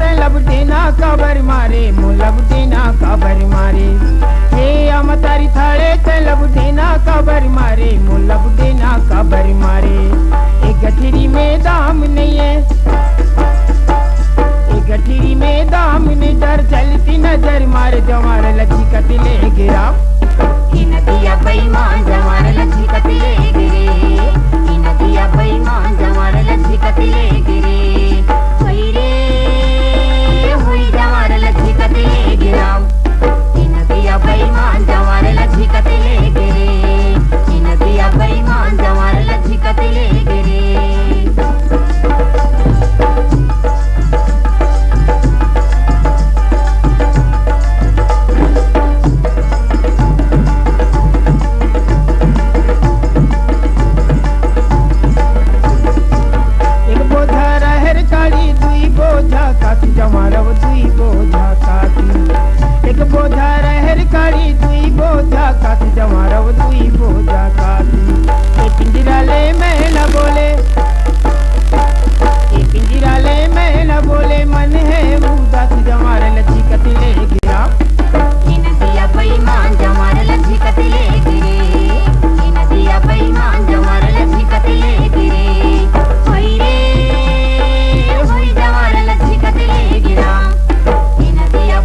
खबर मारे मुलब देना खबर मारे हे अमतारी थाले तलब देना खबर मारे मुलब देना खबर मारे एक गठरी में दाम नहीं है एक गठरी में दाम नहीं डर चलती नजर मारे जमार लच्छी कतले गिरा नदिया बेईमान जमार लच्छी कतले गिरे नदिया बेईमान जमार लच्छी कतले गिरे जमार लच्छी कतले गिरा नदिया बेईमान जमार लच्छी कतले गिरे नदिया बेईमान जमार लच्छी कतले गिरे जमारव दुई बोझा काती एक बोझा रहर काली दुई बोझा काती जमारव दुई बोझा काती ए पिंजरा ले मैं न बोले ए पिंजरा ले मैं न बोले मन है उदास जमार लच्छी कतले गिरा नदिया बेईमान जमार लच्छी कतले गिरे नदिया बेईमान जमार लच्छी कतले गिरे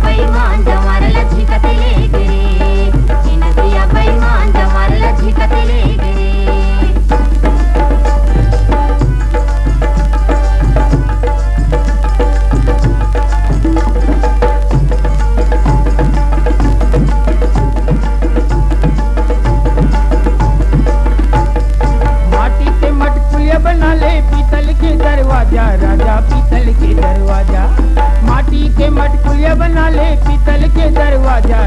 बेईमान जमार लच्छी कतले गिरे नदिया बेईमान जमार लच्छी कतले गिरे माटी के मटकुलिया बना ले पीतल के दरवाजा राजा पीतल के दरवाजा माटी के मटकुलिया बना ले पीतल के दरवाजा